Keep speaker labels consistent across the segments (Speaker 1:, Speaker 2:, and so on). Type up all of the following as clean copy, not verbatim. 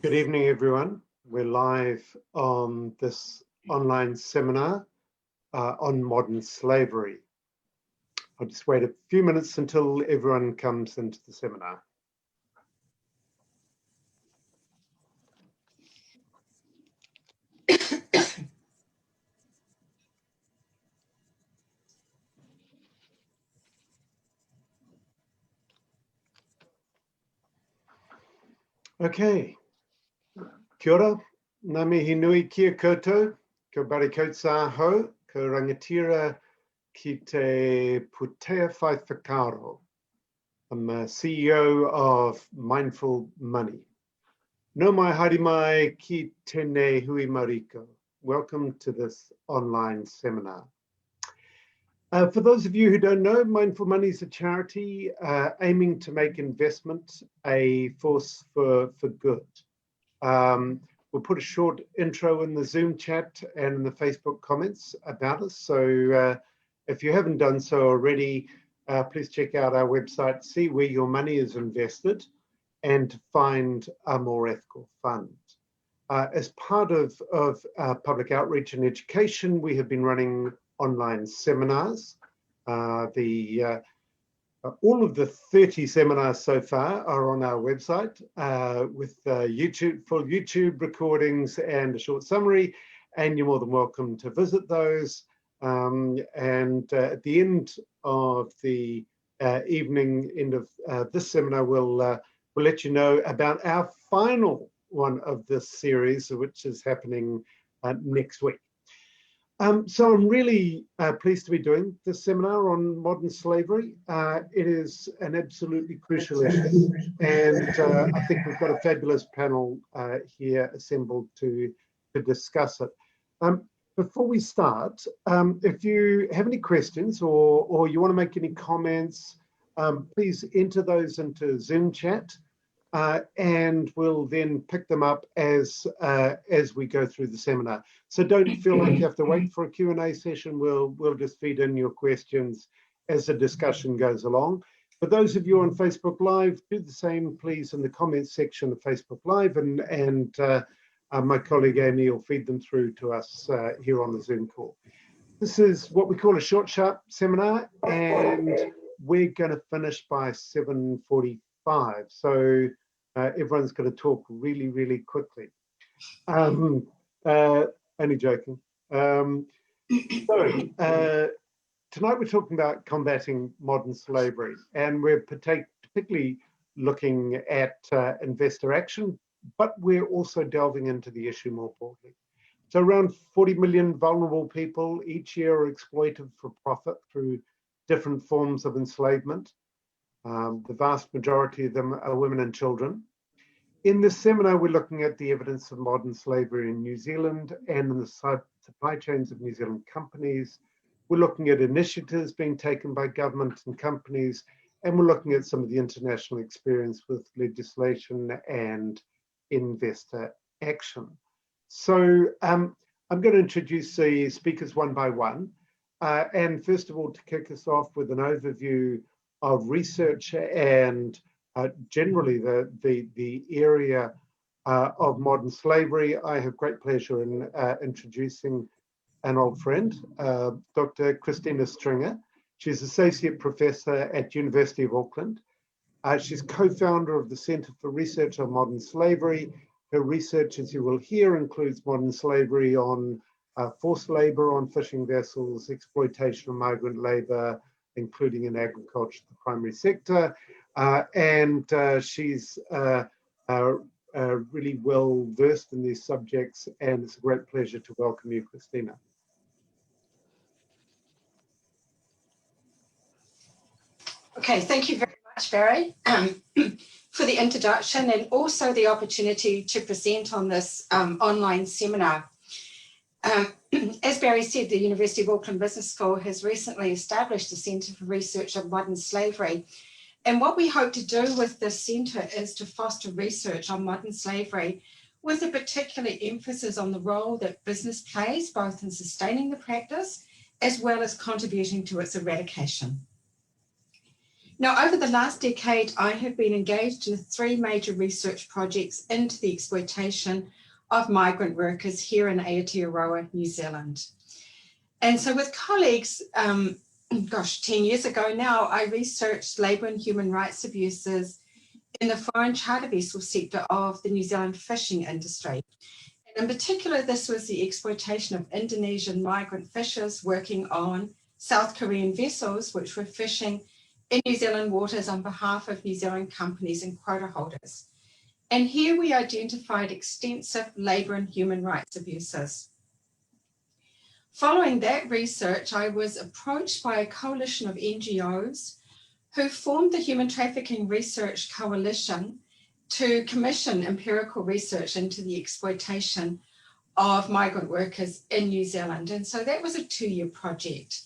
Speaker 1: Good evening, everyone. We're live on this online seminar on modern slavery. I'll just wait a few minutes until everyone comes into the seminar. Okay. Kia ora, ngā mihi nui kia koutou, ko barikotsa ho, ko rangatira ki te putea whai whakaaro. I'm a CEO of Mindful Money. No mai haere mai ki tēnei hui mariko. Welcome to this online seminar. For those of you who don't know, Mindful Money is a charity aiming to make investment a force for good. We'll put a short intro in the Zoom chat and in the Facebook comments about us. So if you haven't done so already, please check out our website, see where your money is invested, and to find a more ethical fund. As part of public outreach and education, we have been running online seminars. All of the 30 seminars so far are on our website with full YouTube recordings and a short summary, and you're more than welcome to visit those. And at the end of the evening, end of this seminar, we'll let you know about our final one of this series, which is happening next week. So I'm really pleased to be doing this seminar on modern slavery. It is an absolutely crucial issue, and I think we've got a fabulous panel here assembled to discuss it. Before we start, if you have any questions or you want to make any comments, please enter those into Zoom chat. And we'll then pick them up as we go through the seminar. So don't feel like you have to wait for a Q&A session. We'll just feed in your questions as the discussion goes along. For those of you on Facebook Live, do the same, please, in the comments section of Facebook Live, and my colleague Amy will feed them through to us here on the Zoom call. This is what we call a short, sharp seminar, and we're going to finish by 7:45. So everyone's going to talk really, really quickly. Only joking. Tonight we're talking about combating modern slavery, and we're particularly looking at investor action, but we're also delving into the issue more broadly. So around 40 million vulnerable people each year are exploited for profit through different forms of enslavement. The vast majority of them are women and children. In this seminar, we're looking at the evidence of modern slavery in New Zealand and in the supply chains of New Zealand companies. We're looking at initiatives being taken by government and companies, and we're looking at some of the international experience with legislation and investor action. So I'm going to introduce the speakers one by one. And first of all, to kick us off with an overview of research and generally the area of modern slavery, I have great pleasure in introducing an old friend, Dr. Christina Stringer. She's Associate Professor at University of Auckland. She's co-founder of the Centre for Research on Modern Slavery. Her research, as you will hear, includes modern slavery on forced labour on fishing vessels, exploitation of migrant labour, including in agriculture, the primary sector. And she's really well versed in these subjects, and it's a great pleasure to welcome you, Christina.
Speaker 2: Okay, thank you very much, Barry, for the introduction and also the opportunity to present on this online seminar. As Barry said, the University of Auckland Business School has recently established a Centre for Research on Modern Slavery. And what we hope to do with this centre is to foster research on modern slavery with a particular emphasis on the role that business plays, both in sustaining the practice as well as contributing to its eradication. Now, over the last decade, I have been engaged in 3 major research projects into the exploitation of migrant workers here in Aotearoa, New Zealand. And so with colleagues, 10 years ago now, I researched labour and human rights abuses in the foreign charter vessel sector of the New Zealand fishing industry. And in particular, this was the exploitation of Indonesian migrant fishers working on South Korean vessels, which were fishing in New Zealand waters on behalf of New Zealand companies and quota holders. And here we identified extensive labour and human rights abuses. Following that research, I was approached by a coalition of NGOs who formed the Human Trafficking Research Coalition to commission empirical research into the exploitation of migrant workers in New Zealand. And so that was a 2-year project.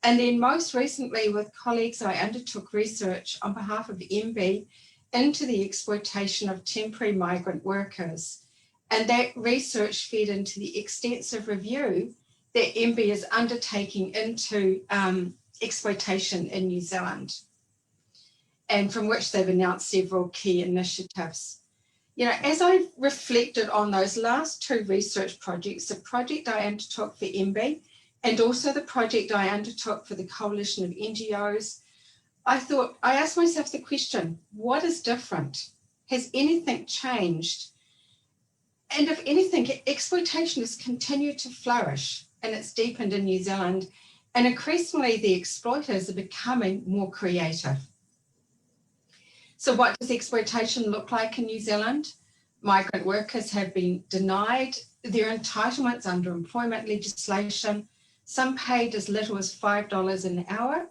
Speaker 2: And then most recently with colleagues, I undertook research on behalf of MB into the exploitation of temporary migrant workers. And that research fed into the extensive review that MB is undertaking into exploitation in New Zealand, and from which they've announced several key initiatives. You know, as I reflected on those last 2 research projects, the project I undertook for MB and also the project I undertook for the coalition of NGOs, I asked myself the question, what is different? Has anything changed? And if anything, exploitation has continued to flourish and it's deepened in New Zealand, and increasingly the exploiters are becoming more creative. So what does exploitation look like in New Zealand? Migrant workers have been denied their entitlements under employment legislation, some paid as little as $5 an hour.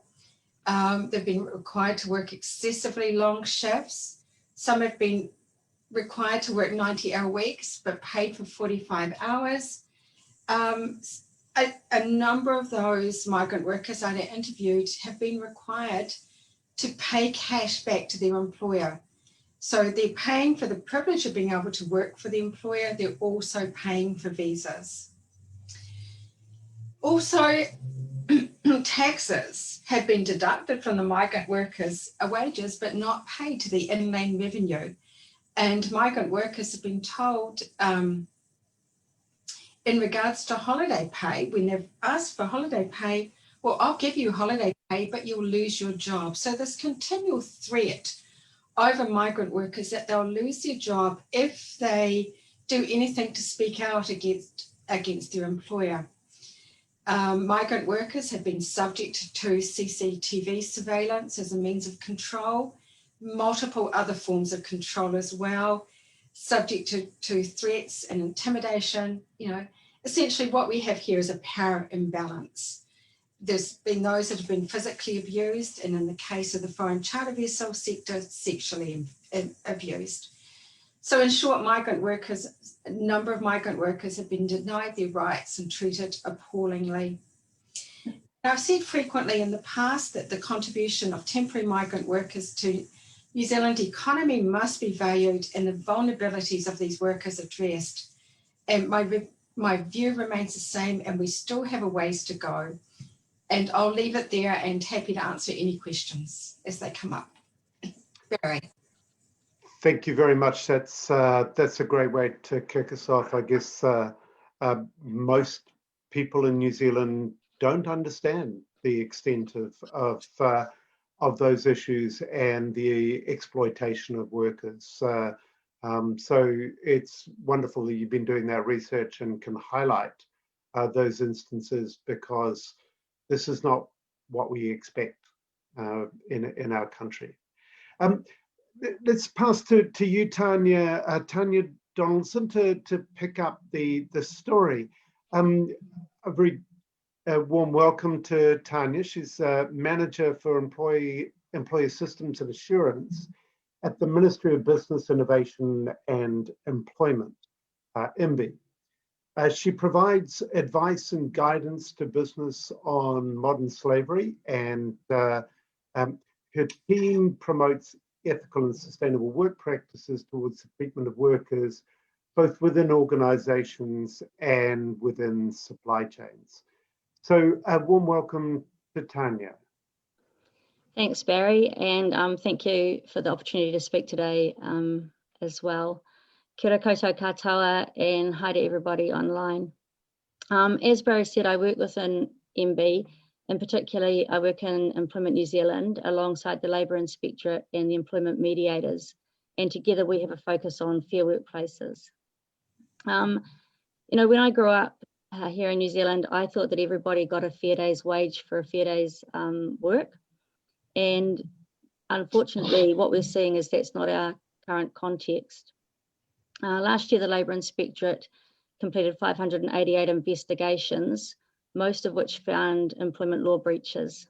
Speaker 2: They've been required to work excessively long shifts. Some have been required to work 90-hour weeks, but paid for 45 hours. A number of those migrant workers I interviewed have been required to pay cash back to their employer. So they're paying for the privilege of being able to work for the employer. They're also paying for visas. Also, taxes have been deducted from the migrant workers' wages, but not paid to the inland revenue. And migrant workers have been told in regards to holiday pay, when they've asked for holiday pay, well, I'll give you holiday pay, but you'll lose your job. So this continual threat over migrant workers that they'll lose their job if they do anything to speak out against their employer. Migrant workers have been subject to CCTV surveillance as a means of control, multiple other forms of control as well, subject to threats and intimidation. You know, essentially what we have here is a power imbalance. There's been those that have been physically abused, and in the case of the foreign charter vessel sector, sexually abused. So in short, a number of migrant workers have been denied their rights and treated appallingly. Now, I've said frequently in the past that the contribution of temporary migrant workers to New Zealand economy must be valued and the vulnerabilities of these workers addressed. And my view remains the same, and we still have a ways to go. And I'll leave it there and happy to answer any questions as they come up. Barry.
Speaker 1: Thank you very much. That's a great way to kick us off. I guess most people in New Zealand don't understand the extent of those issues and the exploitation of workers. So it's wonderful that you've been doing that research and can highlight those instances, because this is not what we expect in our country. Let's pass to you, Tanya. Tanya Donaldson, to pick up the story. A very warm welcome to Tanya. She's Manager for Employee Systems and Assurance at the Ministry of Business, Innovation and Employment, MB. She provides advice and guidance to business on modern slavery, and her team promotes ethical and sustainable work practices towards the treatment of workers, both within organizations and within supply chains. So a warm welcome to Tanya.
Speaker 3: Thanks, Barry, and thank you for the opportunity to speak today as well. Kia ora koutou katoa, and hi to everybody online. As Barry said, I work within MB, and particularly I work in Employment New Zealand alongside the Labour Inspectorate and the employment mediators, and together we have a focus on fair workplaces. You know, when I grew up here in New Zealand, I thought that everybody got a fair day's wage for a fair day's work. And unfortunately, what we're seeing is that's not our current context. Last year, the Labour Inspectorate completed 588 investigations, most of which found employment law breaches.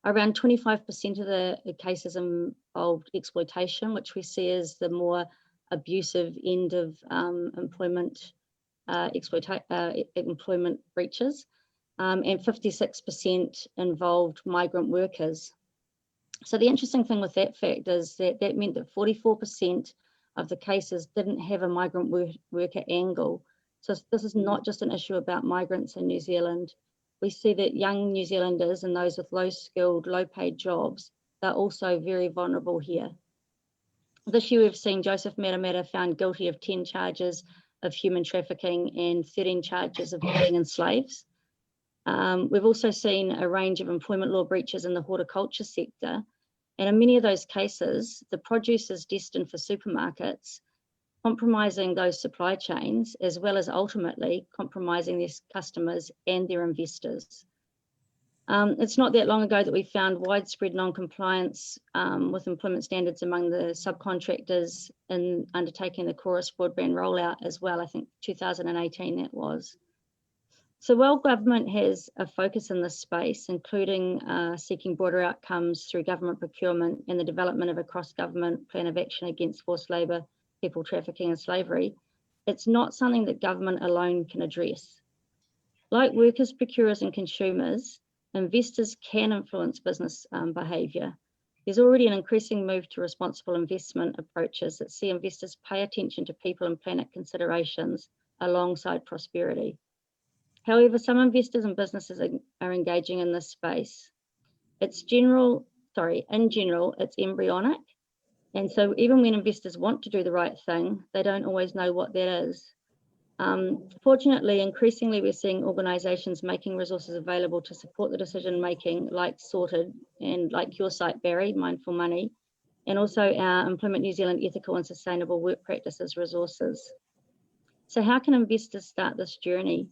Speaker 3: Around 25% of the cases involved exploitation, which we see as the more abusive end of employment employment breaches, and 56% involved migrant workers. So the interesting thing with that fact is that that meant that 44% of the cases didn't have a migrant worker angle. So this is not just an issue about migrants in New Zealand. We see that young New Zealanders and those with low-skilled, low-paid jobs, they're also very vulnerable here. This year we've seen Joseph Matamata found guilty of 10 charges of human trafficking and 13 charges of dealing in slaves. We've also seen a range of employment law breaches in the horticulture sector. And in many of those cases, the produce is destined for supermarkets, compromising those supply chains, as well as ultimately compromising their customers and their investors. It's not that long ago that we found widespread non-compliance with employment standards among the subcontractors in undertaking the Chorus broadband rollout as well. I think 2018 that was. So while government has a focus in this space, including seeking broader outcomes through government procurement and the development of a cross-government plan of action against forced labour, people trafficking and slavery, it's not something that government alone can address. Like workers, procurers and consumers, investors can influence business behaviour. There's already an increasing move to responsible investment approaches that see investors pay attention to people and planet considerations alongside prosperity. However, some investors and businesses are engaging in this space. In general, it's embryonic. And so even when investors want to do the right thing, they don't always know what that is. Fortunately, increasingly, we're seeing organisations making resources available to support the decision-making, like Sorted and like your site, Barry, Mindful Money, and also our Employment New Zealand Ethical and Sustainable Work Practices resources. So how can investors start this journey?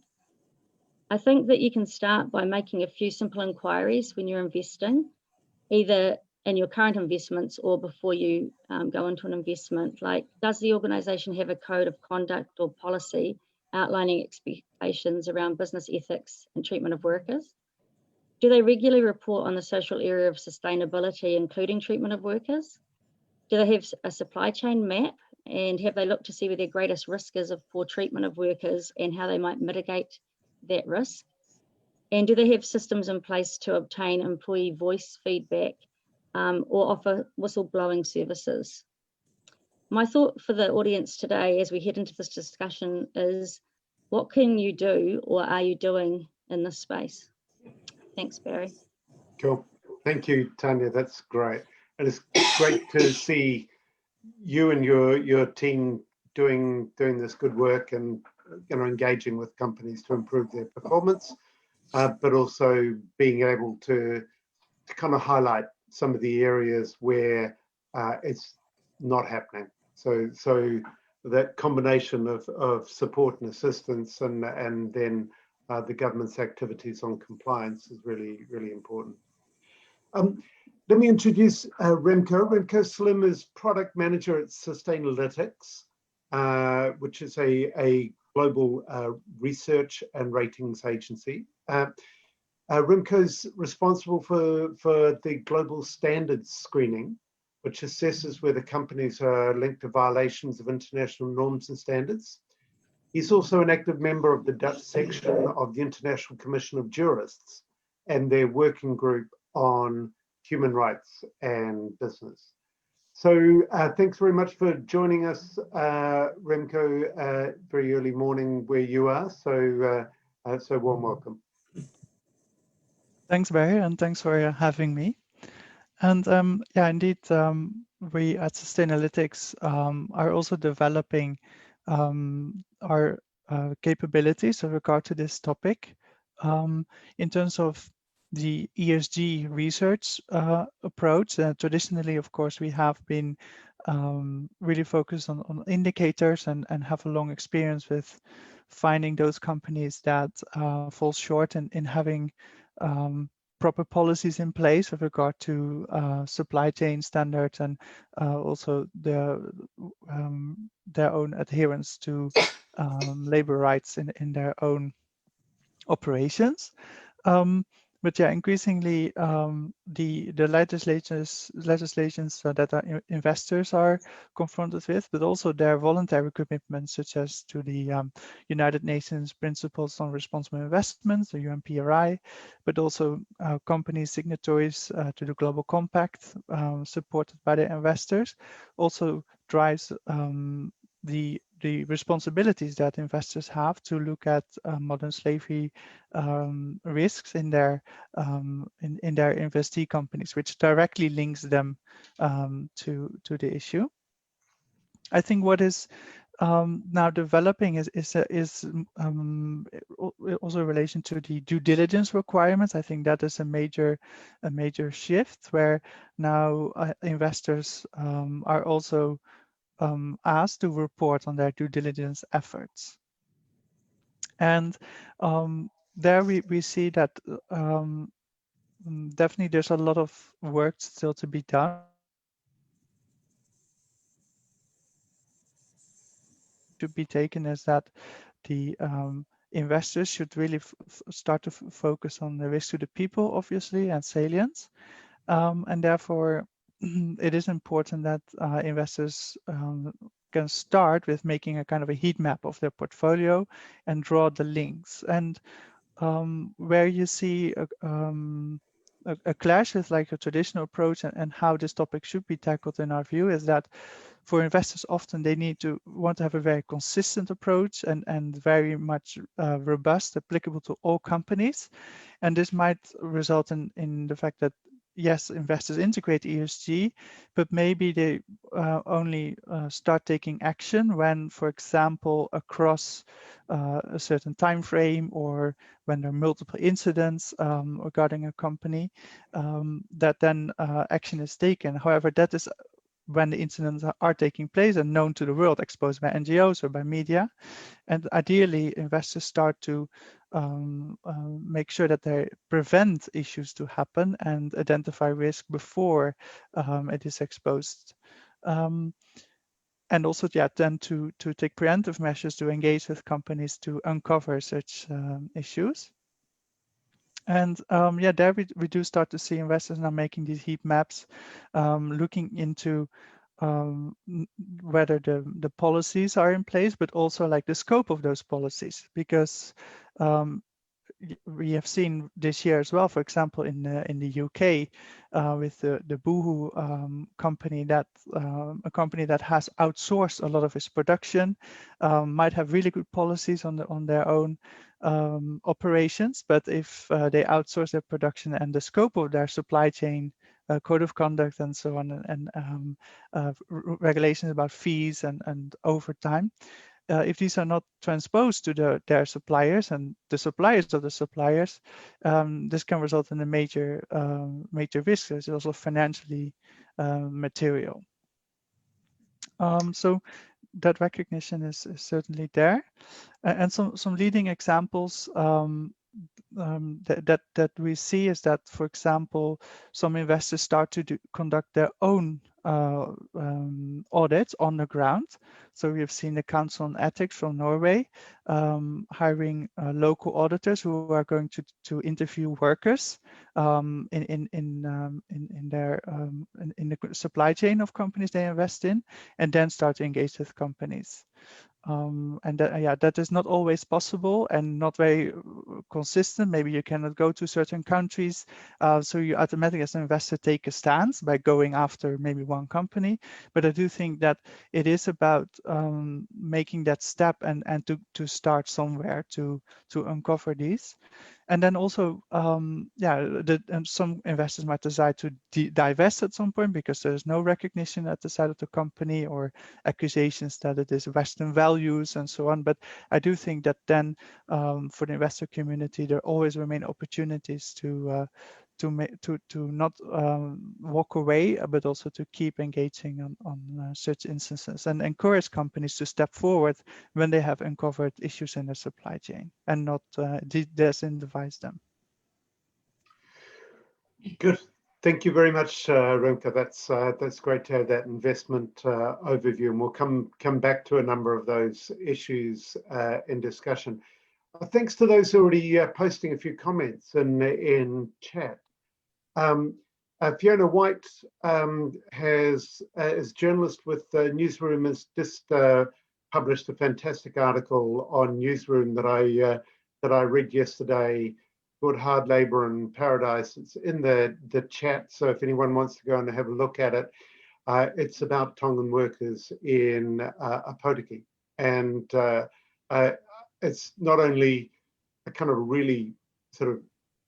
Speaker 3: I think that you can start by making a few simple inquiries when you're investing, either in your current investments or before you go into an investment. Like, does the organisation have a code of conduct or policy outlining expectations around business ethics and treatment of workers? Do they regularly report on the social area of sustainability, including treatment of workers? Do they have a supply chain map? And have they looked to see where their greatest risk is of poor treatment of workers and how they might mitigate that risk? And do they have systems in place to obtain employee voice feedback or offer whistleblowing services? My thought for the audience today as we head into this discussion is, what can you do or are you doing in this space? Thanks, Barry.
Speaker 1: Cool. Thank you, Tanya. That's great. And it's great to see you and your team doing this good work and engaging with companies to improve their performance, but also being able to kind of highlight some of the areas where it's not happening. So that combination of support and assistance and then the government's activities on compliance is really, really important. Let me introduce Remco. Remco Slim is product manager at Sustainalytics, which is a global research and ratings agency. Remco's responsible for the global standards screening, which assesses whether companies are linked to violations of international norms and standards. He's also an active member of the Dutch section of the International Commission of Jurists and their working group on human rights and business. So thanks very much for joining us, Remco, very early morning where you are. So warm welcome.
Speaker 4: Thanks, Barry, and thanks for having me. And yeah, indeed, we at Sustainalytics are also developing our capabilities with regard to this topic. In terms of the ESG research approach, traditionally, of course, we have been really focused on indicators and have a long experience with finding those companies that fall short in having proper policies in place with regard to supply chain standards and also their own adherence to labor rights in their own operations. Um, but yeah, increasingly the legislations that our investors are confronted with, but also their voluntary commitments, such as to the United Nations Principles on Responsible Investment, the UNPRI, but also companies signatories to the Global Compact, supported by the investors, also drives the responsibilities that investors have to look at modern slavery risks in their investee companies, which directly links them to the issue. I think what is now developing is also in relation to the due diligence requirements. I think that is a major shift where now investors are also asked to report on their due diligence efforts. And there we see that definitely there's a lot of work still to be done. To be taken is that the investors should really start to focus on the risk to the people, obviously, and salience. And therefore, it is important that investors can start with making a kind of a heat map of their portfolio and draw the links. And where you see a clash with like a traditional approach and how this topic should be tackled in our view is that for investors, often they want to have a very consistent approach and very much robust, applicable to all companies. And this might result in the fact that, yes, investors integrate ESG, but maybe they only start taking action when, for example, across a certain time frame or when there are multiple incidents regarding a company, that then action is taken. However, that is when the incidents are taking place and known to the world, exposed by NGOs or by media. And ideally, investors start to make sure that they prevent issues to happen and identify risk before it is exposed. And also, yeah, then to take preemptive measures to engage with companies to uncover such issues. And yeah, there we do start to see investors now making these heat maps, looking into whether the policies are in place, but also like the scope of those policies, because we have seen this year as well, for example, in the UK, with the Boohoo company, that a company that has outsourced a lot of its production, might have really good policies on their own operations, but if they outsource their production and the scope of their supply chain, code of conduct and so on, and regulations about fees and overtime, if these are not transposed to their suppliers and the suppliers of the suppliers, this can result in a major risk. It's also financially material. So that recognition is certainly there, and some leading examples that we see is that, for example, some investors start to conduct their own audits on the ground. So we have seen the Council on Ethics from Norway hiring local auditors who are going to interview workers in the supply chain of companies they invest in, and then start to engage with companies. And that is not always possible and not very consistent. Maybe you cannot go to certain countries, so you automatically as an investor take a stance by going after maybe one company. But I do think that it is about making that step and to start somewhere to uncover these. And then also, some investors might decide to divest at some point because there's no recognition at the side of the company or accusations that it is Western values and so on. But I do think that then for the investor community, there always remain opportunities to not walk away, but also to keep engaging on such instances and encourage companies to step forward when they have uncovered issues in their supply chain and not disincentivize them.
Speaker 1: Good. Thank you very much, Remke. That's great to have that investment overview, and we'll come back to a number of those issues in discussion. Thanks to those already posting a few comments in chat. Fiona White is a journalist with Newsroom, has just published a fantastic article on Newsroom that I read yesterday, called Hard Labour in Paradise. It's in the chat, so if anyone wants to go and have a look at it, it's about Tongan workers in Apotiki, and it's not only a kind of really sort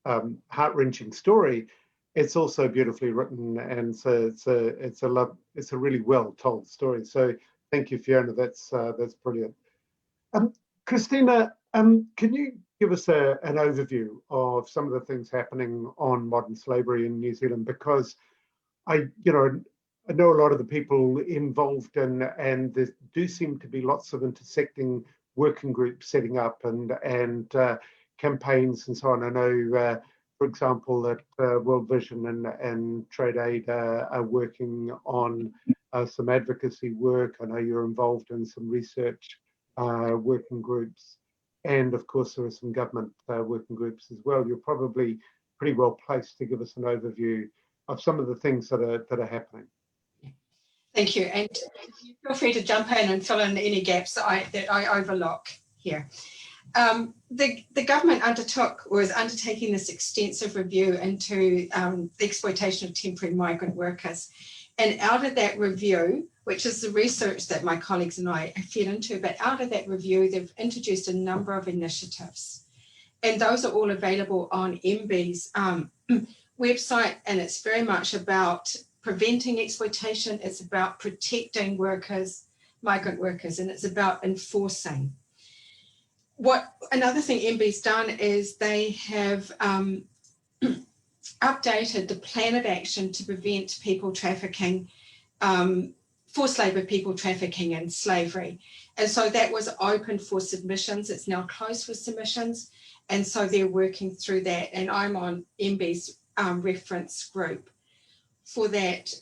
Speaker 1: of heart-wrenching story, it's also beautifully written, and so it's a really well told story. So thank you, Fiona. That's brilliant. Christina, can you give us an overview of some of the things happening on modern slavery in New Zealand? Because I know a lot of the people involved, and there do seem to be lots of intersecting working groups setting up and campaigns and so on. I know, for example, that World Vision and Trade Aid are working on some advocacy work. I know you're involved in some research working groups, and of course there are some government working groups as well. You're probably pretty well placed to give us an overview of some of the things that are happening.
Speaker 2: Thank you, and feel free to jump in and fill in any gaps that I overlook here. The government was undertaking this extensive review into the exploitation of temporary migrant workers. And out of that review, which is the research that my colleagues and I have fed into, but out of that review, they've introduced a number of initiatives. And those are all available on MB's website, and it's very much about preventing exploitation, it's about protecting workers, migrant workers, and it's about enforcing. Another thing MB's done is they have updated the plan of action to prevent people trafficking, forced labour, people trafficking and slavery. And so that was open for submissions. It's now closed for submissions. And so they're working through that. And I'm on MB's reference group for that.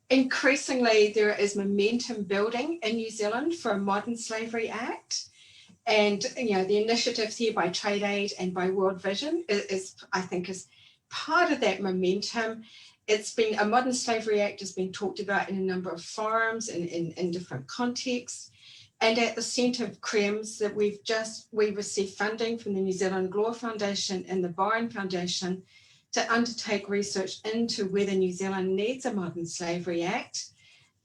Speaker 2: Increasingly, there is momentum building in New Zealand for a Modern Slavery Act. And the initiatives here by Trade Aid and by World Vision I think is part of that momentum. It's been, a Modern Slavery Act has been talked about in a number of forums and in different contexts. And at the centre of CREMS that we received funding from the New Zealand Law Foundation and the Byron Foundation to undertake research into whether New Zealand needs a Modern Slavery Act.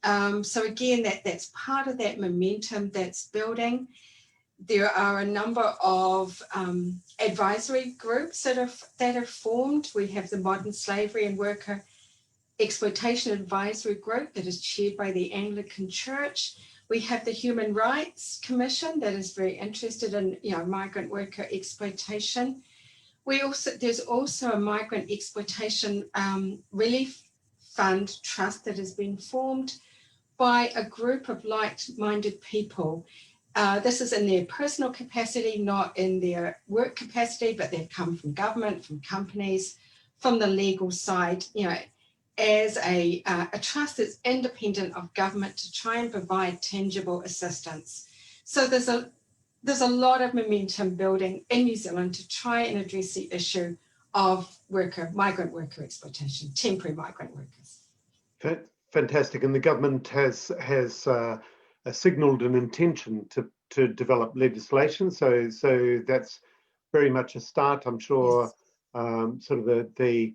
Speaker 2: So again, that's part of that momentum that's building. There are a number of advisory groups that are formed. We have the Modern Slavery and Worker Exploitation Advisory Group that is chaired by the Anglican Church. We have the Human Rights Commission that is very interested in migrant worker exploitation. There's also a Migrant Exploitation Relief Fund Trust that has been formed by a group of like-minded people. This is in their personal capacity, not in their work capacity, but they've come from government, from companies, from the legal side, as a trust that's independent of government to try and provide tangible assistance. So there's a lot of momentum building in New Zealand to try and address the issue of migrant worker exploitation, temporary migrant workers.
Speaker 1: Fantastic, and the government has signalled an intention to develop legislation. So that's very much a start. I'm sure yes. Sort of the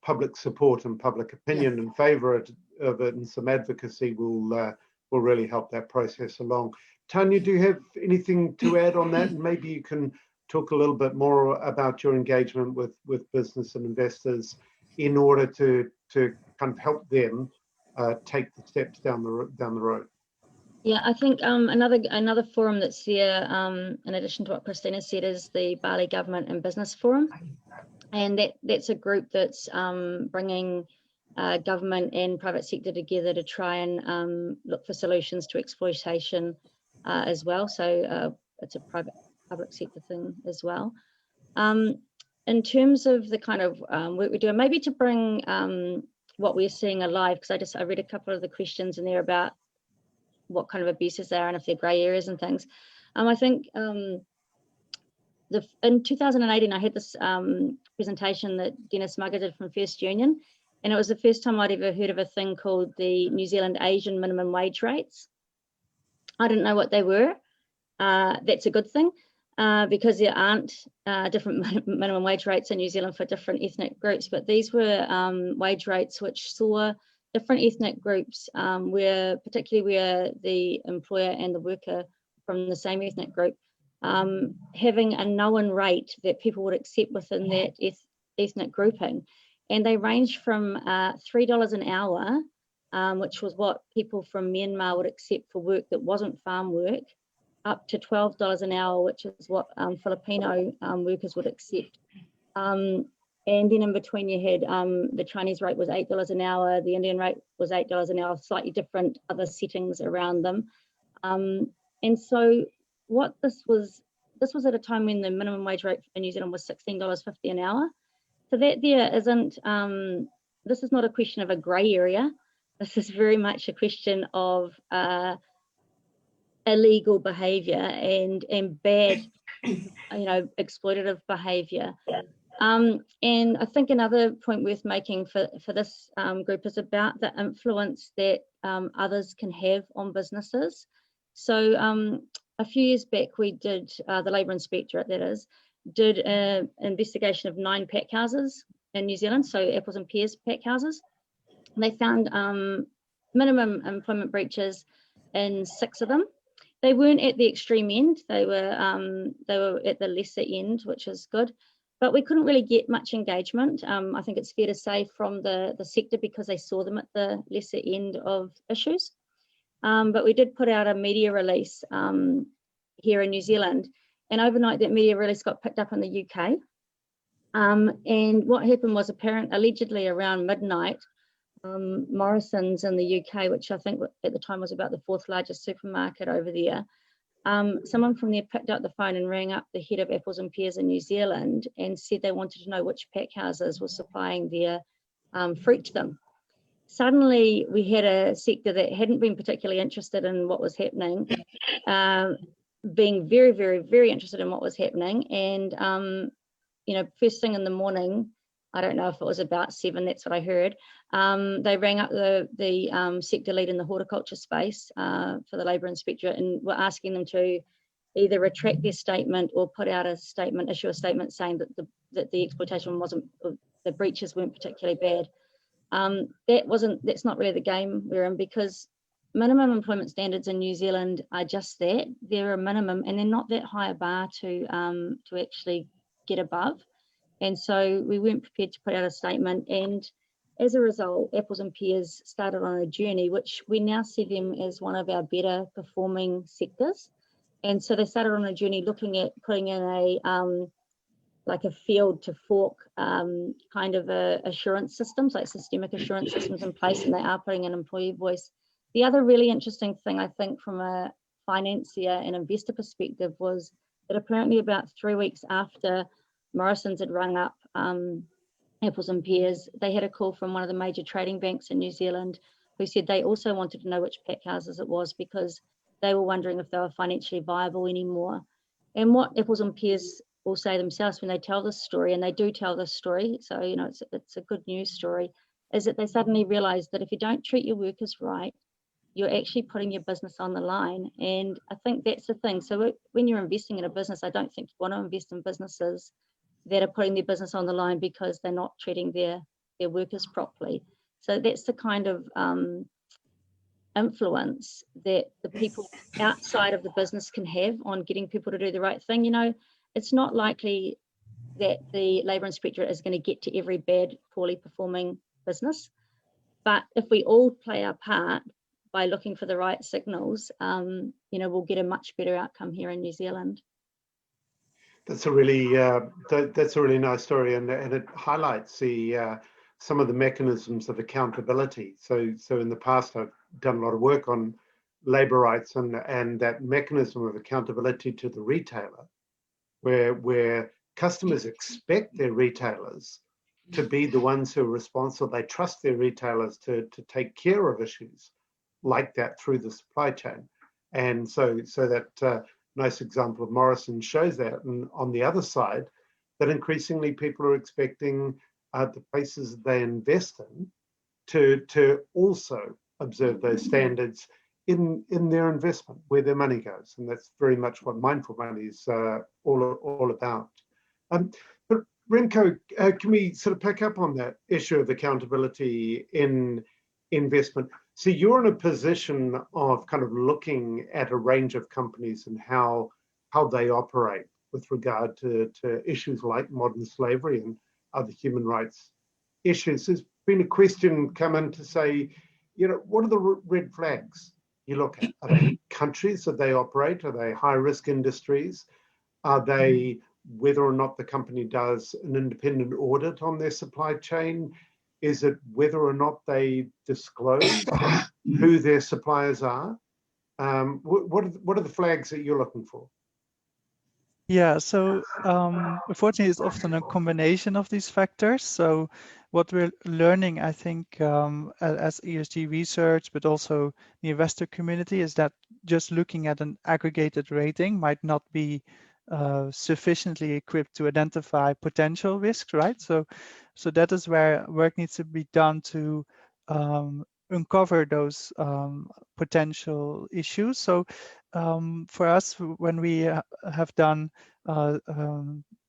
Speaker 1: public support and public opinion in favour of it, and some advocacy will really help that process along. Tanya, do you have anything to add on that? And maybe you can talk a little bit more about your engagement with business and investors in order to kind of help them take the steps down the road.
Speaker 3: Yeah, I think another forum that's there, in addition to what Christina said, is the Bali Government and Business Forum, and that's a group that's bringing government and private sector together to try and look for solutions to exploitation as well. So it's a public sector thing as well. In terms of the kind of work we're doing, maybe to bring what we're seeing alive, because I read a couple of the questions in there about what kind of abuses there are and if they're grey areas and things. I think in 2018 I had this presentation that Dennis Mugger did from First Union, and it was the first time I'd ever heard of a thing called the New Zealand Asian minimum wage rates. I didn't know what they were. That's a good thing, because there aren't different minimum wage rates in New Zealand for different ethnic groups, but these were wage rates which saw different ethnic groups, particularly where the employer and the worker from the same ethnic group, having a known rate that people would accept within that ethnic grouping. And they range from $3 an hour, which was what people from Myanmar would accept for work that wasn't farm work, up to $12 an hour, which is what Filipino workers would accept. And then in between you had the Chinese rate was $8 an hour, the Indian rate was $8 an hour, slightly different other settings around them. And so what this was at a time when the minimum wage rate in New Zealand was $16.50 an hour. So that there isn't, this is not a question of a grey area. This is very much a question of illegal behaviour and bad, exploitative behaviour. And I think another point worth making for this group is about the influence that others can have on businesses. So a few years back we did, the Labour Inspectorate that is, did an investigation of 9 pack houses in New Zealand, so apples and pears pack houses. And they found minimum employment breaches in 6 of them. They weren't at the extreme end, they were at the lesser end, which is good. But we couldn't really get much engagement, I think it's fair to say, from the sector, because they saw them at the lesser end of issues. But we did put out a media release here in New Zealand, and overnight that media release got picked up in the UK. And what happened was, allegedly around midnight, Morrison's in the UK, which I think at the time was about the 4th largest supermarket over there, someone from there picked up the phone and rang up the head of apples and pears in New Zealand and said they wanted to know which pack houses were supplying their fruit to them. Suddenly we had a sector that hadn't been particularly interested in what was happening, being very, very, very interested in what was happening. And first thing in the morning, I don't know if it was about 7, that's what I heard, they rang up the sector lead in the horticulture space for the Labour Inspectorate, and were asking them to either retract their statement or put out a statement, issue a statement saying that the exploitation wasn't, the breaches weren't particularly bad. That's not really the game we're in, because minimum employment standards in New Zealand are just that. They're a minimum, and they're not that high a bar to actually get above. And so we weren't prepared to put out a statement, and as a result, apples and pears started on a journey, which we now see them as one of our better performing sectors. And so they started on a journey looking at putting in like a field to fork kind of assurance systems, like systemic assurance systems in place, and they are putting an employee voice. The other really interesting thing, I think, from a financier and investor perspective, was that apparently about 3 weeks after Morrison's had rung up apples and pears, they had a call from one of the major trading banks in New Zealand who said they also wanted to know which pack houses it was, because they were wondering if they were financially viable anymore. And what apples and pears will say themselves when they tell this story, and they do tell this story, so it's a good news story, is that they suddenly realised that if you don't treat your workers right, you're actually putting your business on the line. And I think that's the thing. So when you're investing in a business, I don't think you want to invest in businesses that are putting their business on the line because they're not treating their workers properly. So that's the kind of influence that the people outside of the business can have on getting people to do the right thing. it's not likely that the Labour Inspectorate is going to get to every bad, poorly performing business. But if we all play our part by looking for the right signals, we'll get a much better outcome here in New Zealand.
Speaker 1: That's a really nice story, and it highlights some of the mechanisms of accountability. So in the past, I've done a lot of work on labour rights and that mechanism of accountability to the retailer, where customers expect their retailers to be the ones who are responsible. They trust their retailers to take care of issues like that through the supply chain. And so that nice example of Morrison shows that. And on the other side, that increasingly people are expecting the places they invest in to also observe those standards in their investment, where their money goes. And that's very much what mindful money is all about. But Remco, can we sort of pick up on that issue of accountability in investment? So you're in a position of kind of looking at a range of companies and how they operate with regard to issues like modern slavery and other human rights issues. There's been a question come in to say, what are the red flags you look at? Are they countries that they operate? Are they high-risk industries? Are they whether or not the company does an independent audit on their supply chain? Is it whether or not they disclose who their suppliers are? What are the flags that you're looking for?
Speaker 4: Yeah, so unfortunately, it's often a combination of these factors. So what we're learning, I think, as ESG research, but also the investor community, is that just looking at an aggregated rating might not be sufficiently equipped to identify potential risks, right? So that is where work needs to be done to uncover those potential issues. So for us, when we have done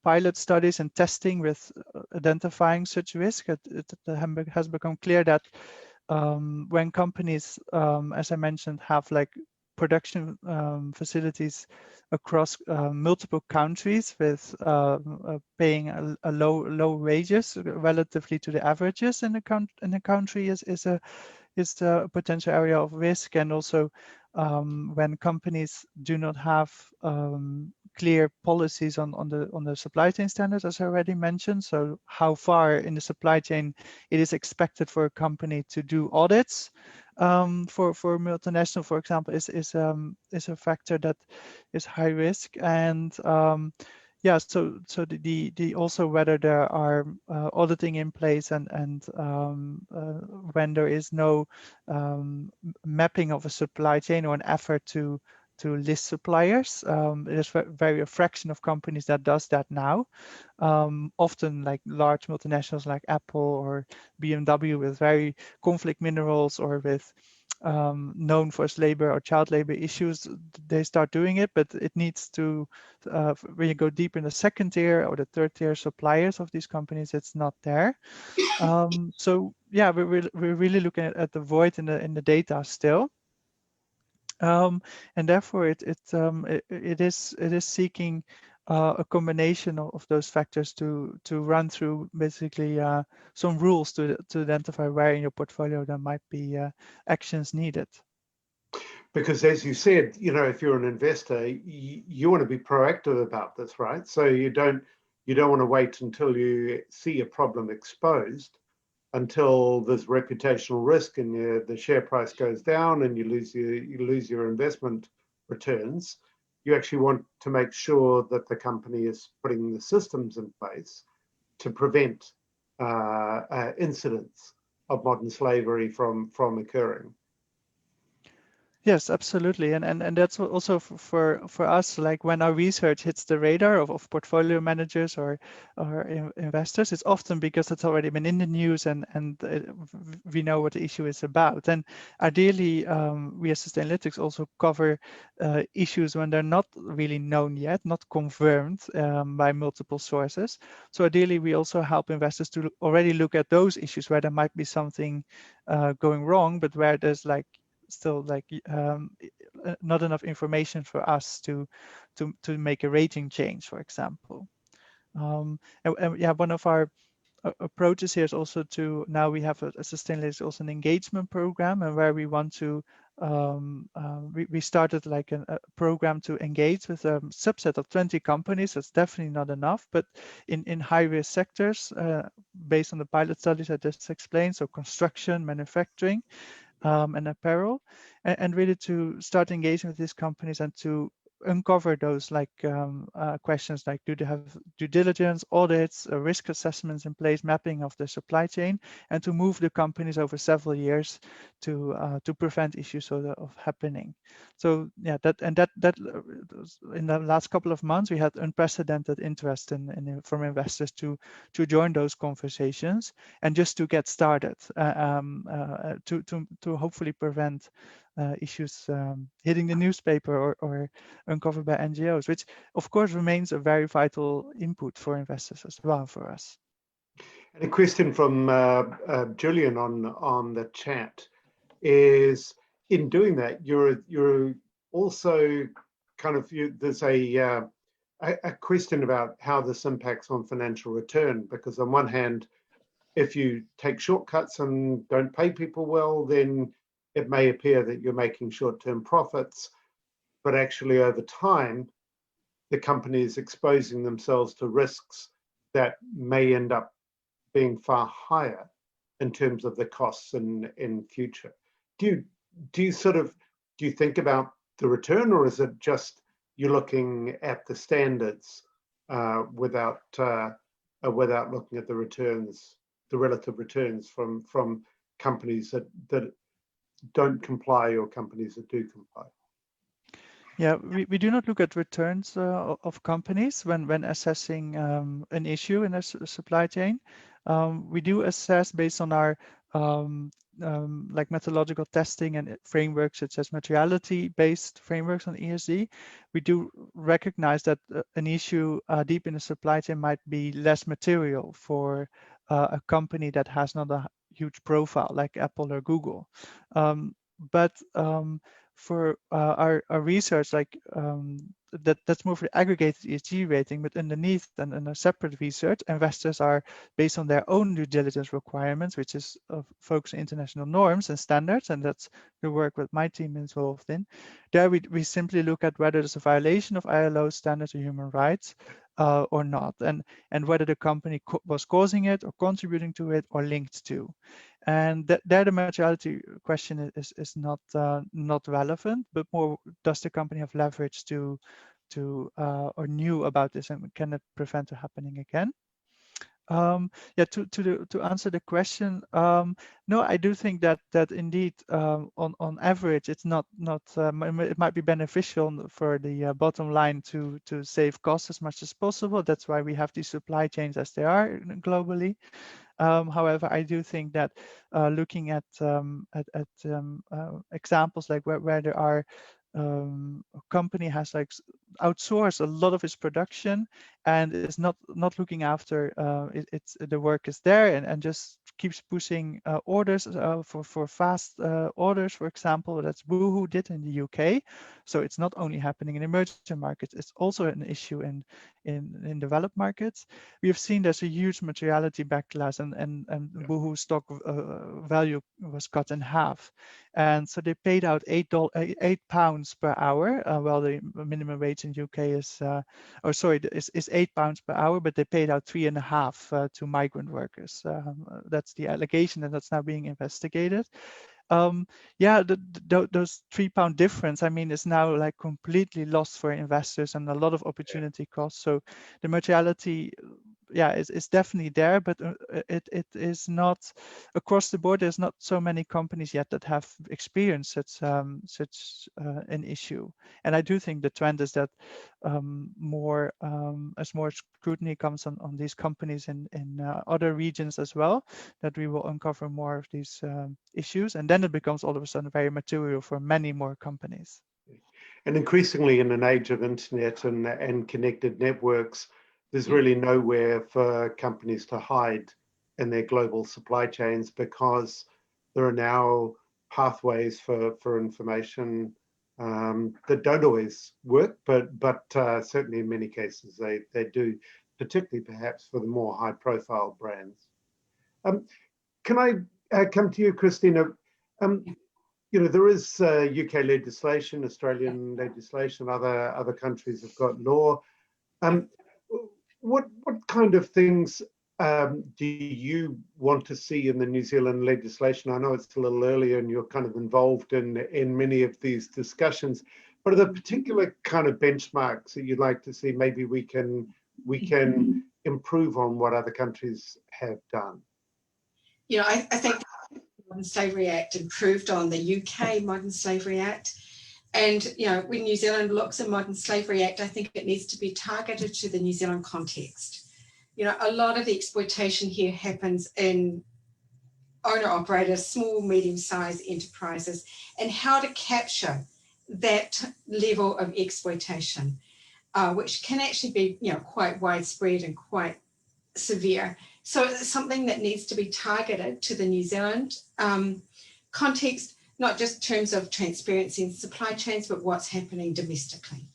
Speaker 4: pilot studies and testing with identifying such risk, it has become clear that when companies, as I mentioned, have like production facilities across multiple countries with paying a low wages relatively to the averages in the country is a potential area of risk. And also when companies do not have clear policies on the supply chain standards, as I already mentioned. So how far in the supply chain it is expected for a company to do audits for multinational, for example, is a factor that is high risk. And yeah, so the also whether there are auditing in place and when there is no mapping of a supply chain or an effort to list suppliers. It is very a fraction of companies that does that now. Often like large multinationals like Apple or BMW with very conflict minerals or with known forced labor or child labor issues, they start doing it, but it needs to, when you go deep in the second tier or the third tier suppliers of these companies, it's not there. So yeah, we're really looking at the void in the data still. And therefore it is seeking a combination of those factors to run through basically some rules to identify where in your portfolio there might be actions needed.
Speaker 1: Because as you said, if you're an investor, you want to be proactive about this, right? So you don't want to wait until you see a problem exposed, until there's reputational risk and the share price goes down and you lose your investment returns. You actually want to make sure that the company is putting the systems in place to prevent incidents of modern slavery from occurring.
Speaker 4: Yes, absolutely. And that's also for us, like when our research hits the radar of portfolio managers or investors, it's often because it's already been in the news and we know what the issue is about. And ideally, we as Sustainalytics also cover issues when they're not really known yet, not confirmed by multiple sources. So ideally, we also help investors to already look at those issues where there might be something going wrong, but where there's like still like not enough information for us to make a rating change, for example. And yeah, one of our approaches here is also to, now we have a sustainability is also an engagement program, and where we want to we started like a program to engage with a subset of 20 companies. That's definitely not enough, but in high-risk sectors, based on the pilot studies I just explained, so construction, manufacturing, and apparel, and really to start engaging with these companies and to uncover those like questions like, do they have due diligence, audits, risk assessments in place, mapping of the supply chain, and to move the companies over several years to prevent issues of happening. So yeah, that in the last couple of months we had unprecedented interest from investors to join those conversations and just to get started, to hopefully prevent issues hitting the newspaper or uncovered by NGOs, which of course remains a very vital input for investors as well for us.
Speaker 1: And a question from Julian on the chat is, in doing that, you're also kind of, there's a question about how this impacts on financial return, because on one hand, if you take shortcuts and don't pay people well, then it may appear that you're making short-term profits, but actually over time, the company is exposing themselves to risks that may end up being far higher in terms of the costs in future. Do you think about the return, or is it just you're looking at the standards without looking at the returns, the relative returns from companies that don't comply or companies that do comply?
Speaker 4: Yeah, we do not look at returns of companies when assessing an issue in a supply chain. We do assess based on our like methodological testing and frameworks such as materiality-based frameworks on ESG. We do recognize that an issue deep in the supply chain might be less material for a company that has not a huge profile like Apple or Google. But for our research, like that's more for the aggregated ESG rating, but underneath and in a separate research, investors are, based on their own due diligence requirements, which is focused on international norms and standards, and that's the work that my team is involved in. There we simply look at whether there's a violation of ILO standards or human rights or not, and whether the company was causing it or contributing to it or linked to. And there the materiality question is not relevant, but more, does the company have leverage to or knew about this, and can it prevent it happening again? Yeah, to answer the question, no, I do think that indeed on average it's not it might be beneficial for the bottom line to save costs as much as possible. That's why we have these supply chains as they are globally. However, I do think that looking at examples like where there are a company has like outsourced a lot of its production and is not looking after it's the work is there and just keeps pushing orders for fast orders, for example. That's Boohoo did in the UK. So it's not only happening in emerging markets, it's also an issue in developed markets. We have seen there's a huge materiality backlash, and Boohoo stock value was cut in half. And so they paid out £8 per hour, while the minimum wage in UK is, is £8 per hour, but they paid out 3.5 to migrant workers. That's the allegation, and that's now being investigated. Yeah, those £3 difference, I mean, is now like completely lost for investors and a lot of opportunity costs. So the materiality, yeah, is definitely there, but it is not across the board. There's not so many companies yet that have experienced such an issue. And I do think the trend is that as more scrutiny comes on these companies in other regions as well, that we will uncover more of these issues, and then it becomes all of a sudden very material for many more companies.
Speaker 1: And increasingly in an age of internet and connected networks, there's really nowhere for companies to hide in their global supply chains, because there are now pathways for information that don't always work, but certainly in many cases they do, particularly perhaps for the more high profile brands. Can I come to you, Christina? You know, there is UK legislation, Australian legislation, other countries have got law. What kind of things do you want to see in the New Zealand legislation? I know it's a little earlier and you're kind of involved in many of these discussions, but are there particular kind of benchmarks that you'd like to see? Maybe we can improve on what other countries have done.
Speaker 2: You know, I think the Modern Slavery Act improved on the UK Modern Slavery Act. And, you know, when New Zealand looks at Modern Slavery Act, I think it needs to be targeted to the New Zealand context. You know, a lot of the exploitation here happens in owner-operators, small, medium-sized enterprises, and how to capture that level of exploitation, which can actually be, you know, quite widespread and quite severe. So it's something that needs to be targeted to the New Zealand context, not just in terms of transparency in supply chains, but what's happening domestically.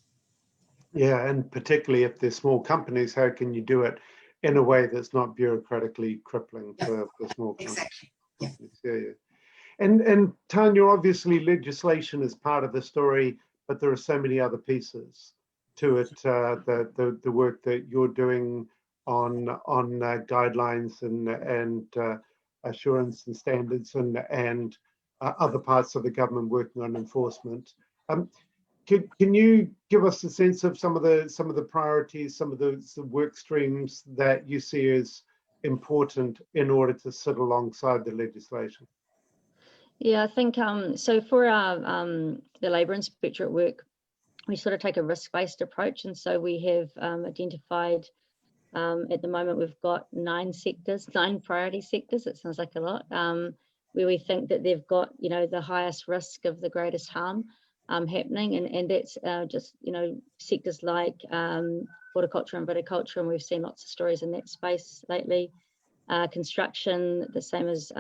Speaker 1: Yeah, and particularly if they're small companies, how can you do it in a way that's not bureaucratically crippling for small companies?
Speaker 2: Exactly.
Speaker 1: Yeah. And Tanya, obviously legislation is part of the story, but there are so many other pieces to it. The work that you're doing on guidelines and assurance and standards and other parts of the government working on enforcement. Can you give us a sense of some of the priorities, some of the work streams that you see as important in order to sit alongside the legislation?
Speaker 3: Yeah, I think so for our the Labour Inspector at Work, we sort of take a risk-based approach, and so we have identified at the moment we've got 9 priority sectors. It sounds like a lot, where we think that they've got, you know, the highest risk of the greatest harm happening, and that's just, you know, sectors like horticulture and viticulture, and we've seen lots of stories in that space lately. Construction, the same as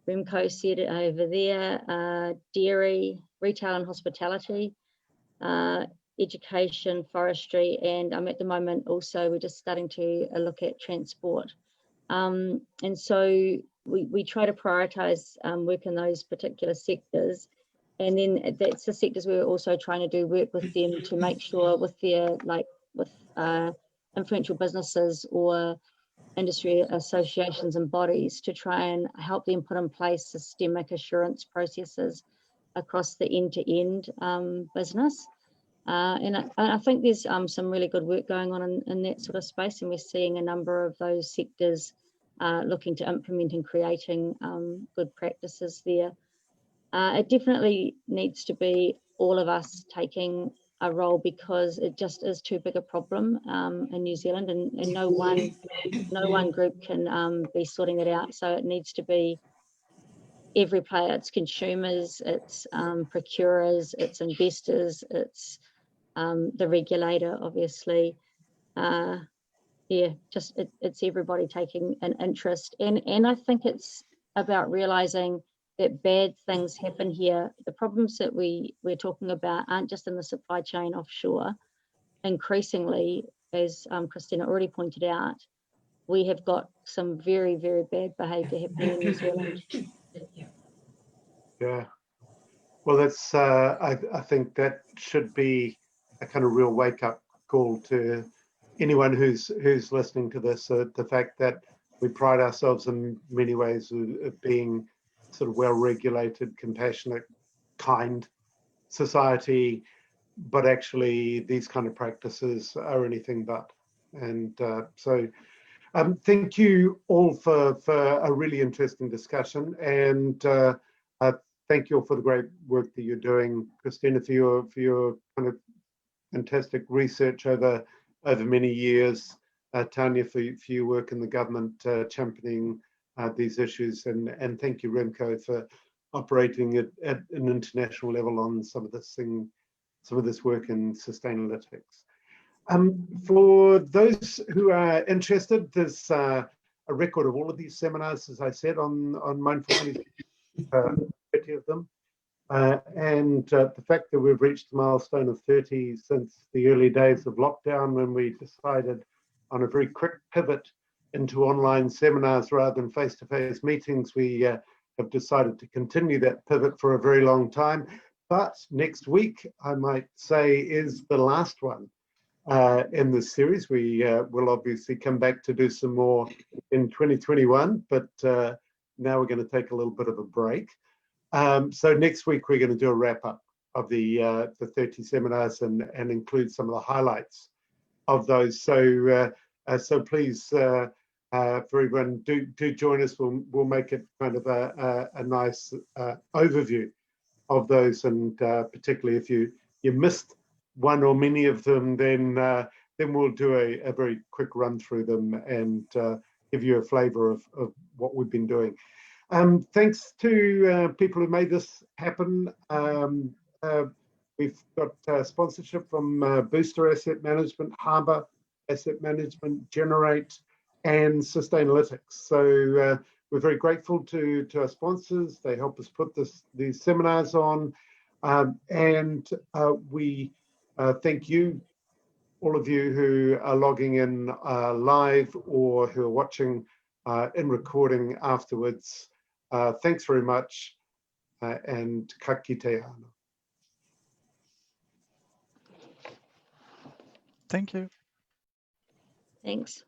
Speaker 3: Remco said over there, dairy, retail and hospitality, education, forestry, and at the moment also we're just starting to look at transport. And so we try to prioritise work in those particular sectors, and then that's the sectors we're also trying to do work with them to make sure with their influential businesses or industry associations and bodies to try and help them put in place systemic assurance processes across the end-to-end business. And I think there's some really good work going on in that sort of space, and we're seeing a number of those sectors looking to implement and creating good practices there. It definitely needs to be all of us taking a role, because it just is too big a problem in New Zealand, and no one group can be sorting it out. So it needs to be every player. It's consumers, it's procurers, it's investors, it's the regulator, obviously. Yeah, just it's everybody taking an interest, and I think it's about realizing that bad things happen here. The problems that we're talking about aren't just in the supply chain offshore. Increasingly, as Christina already pointed out, we have got some very, very bad behaviour happening in New Zealand.
Speaker 1: Yeah, well, that's I think that should be a kind of real wake-up call to anyone who's listening to this. The fact that we pride ourselves in many ways of being sort of well-regulated, compassionate, kind society, but actually these kind of practices are anything but. And so thank you all for a really interesting discussion, and thank you all for the great work that you're doing, Christina, for your kind of fantastic research over many years, Tanya, for your work in the government championing these issues, and thank you, Remco, for operating at an international level on some of this work in Sustainalytics. For those who are interested, there's a record of all of these seminars, as I said, on Mindful Money 30 of them. And the fact that we've reached the milestone of 30 since the early days of lockdown, when we decided on a very quick pivot into online seminars rather than face-to-face meetings, we have decided to continue that pivot for a very long time. But next week, I might say, is the last one in this series. We will obviously come back to do some more in 2021, but now we're going to take a little bit of a break. So next week, we're going to do a wrap-up of the 30 seminars and include some of the highlights of those. So so please, for everyone, do join us. We'll make it kind of a nice overview of those, and particularly if you missed one or many of them, then we'll do a very quick run through them and give you a flavour of what we've been doing. Thanks to people who made this happen. We've got sponsorship from Booster Asset Management, Harbour Asset Management, Generate, and Sustainalytics. So we're very grateful to our sponsors. They help us put these seminars on. And we thank you, all of you who are logging in live or who are watching in recording afterwards. Thanks very much, and ka kite ana.
Speaker 4: Thank you.
Speaker 3: Thanks.